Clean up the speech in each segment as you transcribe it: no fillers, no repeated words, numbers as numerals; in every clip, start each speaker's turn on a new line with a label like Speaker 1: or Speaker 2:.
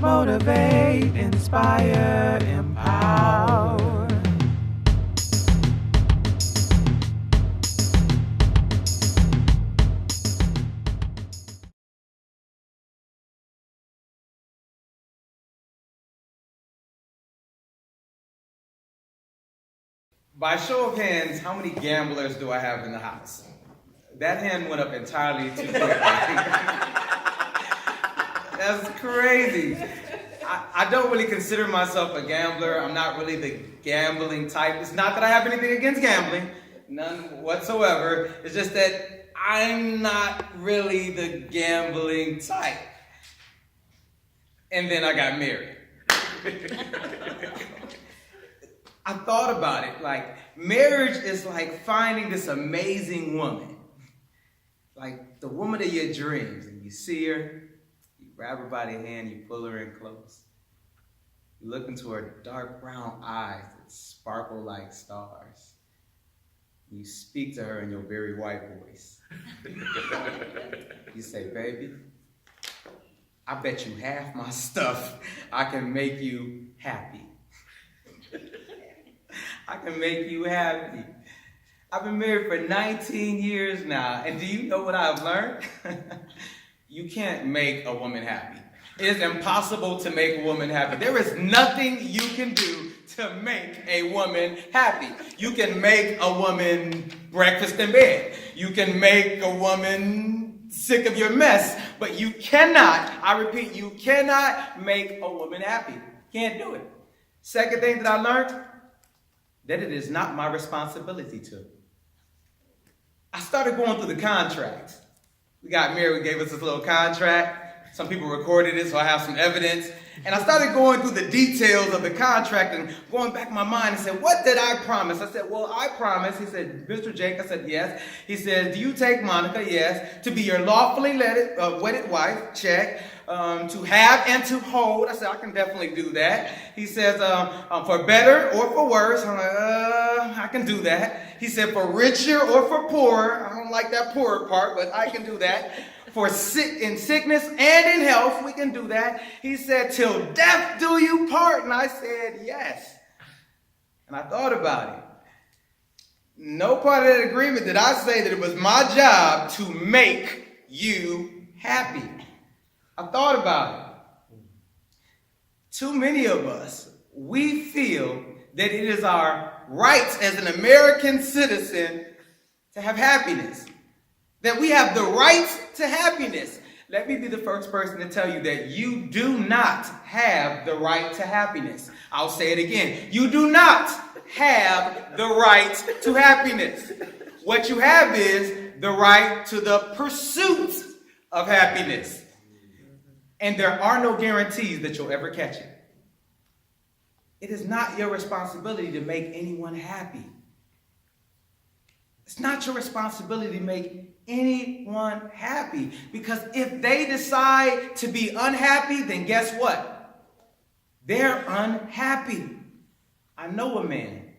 Speaker 1: Motivate, inspire, empower.
Speaker 2: By show of hands, how many gamblers do I have in the house? That hand went up entirely too quickly. That's crazy. I don't really consider myself a gambler. I'm not really the gambling type. It's not that I have anything against gambling, none whatsoever. It's just that I'm not really the gambling type. And then I got married. I thought about it, like marriage is like finding this amazing woman. Like the woman of your dreams, and you see her, you grab her by the hand, you pull her in close. You look into her dark brown eyes that sparkle like stars. You speak to her in your very white voice. You say, baby, I bet you half my stuff I can make you happy. I can make you happy. I've been married for 19 years now, and do you know what I've learned? You can't make a woman happy. It is impossible to make a woman happy. There is nothing you can do to make a woman happy. You can make a woman breakfast in bed. You can make a woman sick of your mess, but you cannot, I repeat, you cannot make a woman happy. Can't do it. Second thing that I learned, that it is not my responsibility to. I started going through the contracts. We got married, we gave us this little contract. Some people recorded it, so I have some evidence. And I started going through the details of the contract and going back in my mind and said, what did I promise? I said, well, I promised. He said, Mr. Jake, I said, yes. He said, do you take Monica? Yes. To be your lawfully wedded wife? Check. To have and to hold. I said, I can definitely do that. He says, for better or for worse. I'm like, I can do that. He said, for richer or for poorer. I don't like that poorer part, but I can do that. For in sickness and in health, we can do that. He said, till death do you part. And I said, yes. And I thought about it. No part of that agreement did I say that it was my job to make you happy. I thought about it. Too many of us, we feel that it is our rights as an American citizen to have happiness. That we have the right to happiness. Let me be the first person to tell you that you do not have the right to happiness. I'll say it again. You do not have the right to happiness. What you have is the right to the pursuit of happiness. And there are no guarantees that you'll ever catch it. It is not your responsibility to make anyone happy. It's not your responsibility to make anyone happy. Because if they decide to be unhappy, then guess what? They're unhappy. I know a man,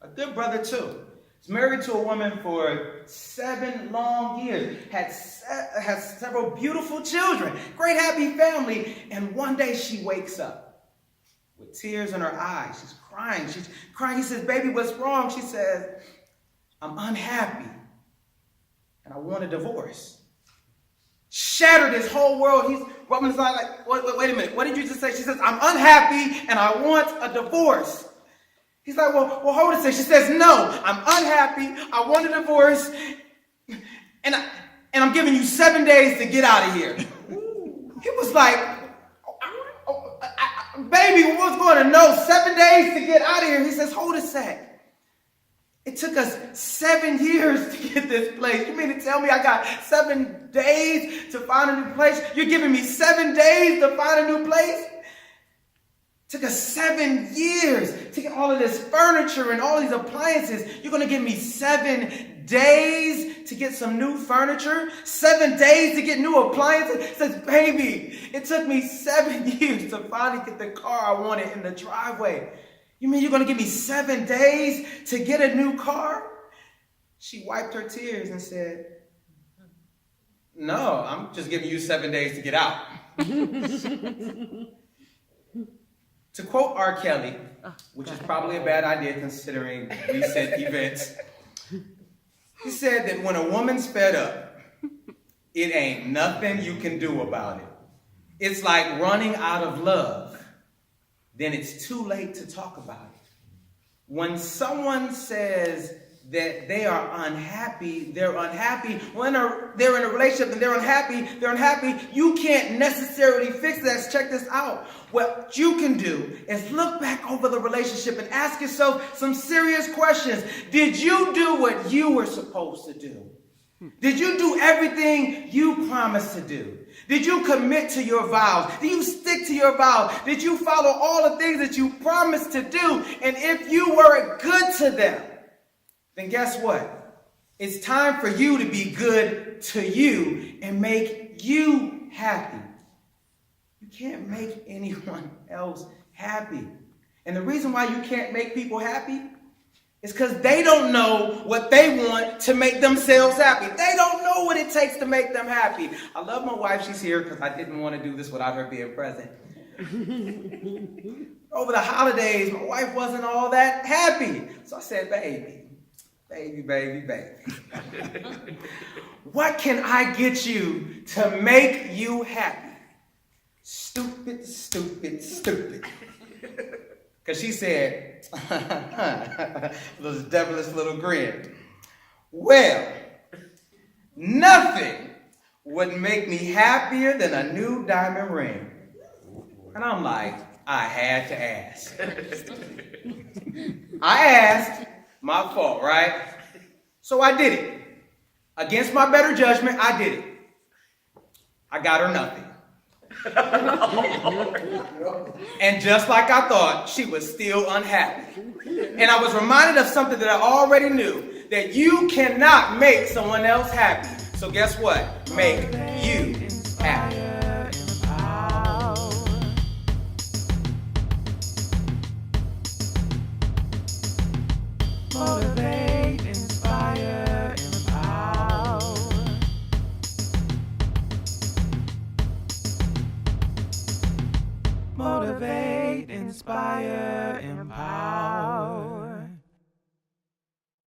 Speaker 2: a good brother too. He's married to a woman for 7 long years, has several beautiful children, great happy family, and one day she wakes up with tears in her eyes. She's crying. He says, baby, what's wrong? She says, I'm unhappy and I want a divorce. Shattered his whole world. He's rubbing his eye like, wait a minute, what did you just say? She says, I'm unhappy and I want a divorce. He's like, well, hold a second. She says, no, I'm unhappy. I want a divorce. And I'm giving you 7 days to get out of here. He was like, baby, what's going to know? 7 days to get out of here. He says, hold a sec. It took us 7 years to get this place. You mean to tell me I got 7 days to find a new place? You're giving me 7 days to find a new place? It took us 7 years to get all of this furniture and all these appliances. You're going to give me 7 days to get some new furniture? 7 days to get new appliances? It says, baby, it took me 7 years to finally get the car I wanted in the driveway. You mean you're going to give me 7 days to get a new car? She wiped her tears and said, no, I'm just giving you 7 days to get out. quote R. Kelly, which is probably a bad idea considering recent events. He said that when a woman's fed up, it ain't nothing you can do about it. It's like running out of love. Then it's too late to talk about it. When someone says that they are unhappy, they're unhappy. When they're in a relationship and they're unhappy, you can't necessarily fix that. Check this out. What you can do is look back over the relationship and ask yourself some serious questions. Did you do what you were supposed to do? Did you do everything you promised to do? Did you commit to your vows? Did you stick to your vows? Did you follow all the things that you promised to do? And if you were good to them, then guess what? It's time for you to be good to you and make you happy. You can't make anyone else happy. And the reason why you can't make people happy is because they don't know what they want to make themselves happy. They don't know what it takes to make them happy. I love my wife. She's here because I didn't want to do this without her being present. Over the holidays, my wife wasn't all that happy. So I said, baby, what can I get you to make you happy? Stupid. Because she said, this devilish little grin. Well, nothing would make me happier than a new diamond ring. And I'm like, I had to ask. I asked, my fault, right? So I did it. Against my better judgment, I did it. I got her nothing. And just like I thought, she was still unhappy. And I was reminded of something that I already knew, that you cannot make someone else happy. So guess what? Make you happy.
Speaker 1: Motivate, inspire, empower. Motivate, inspire, empower.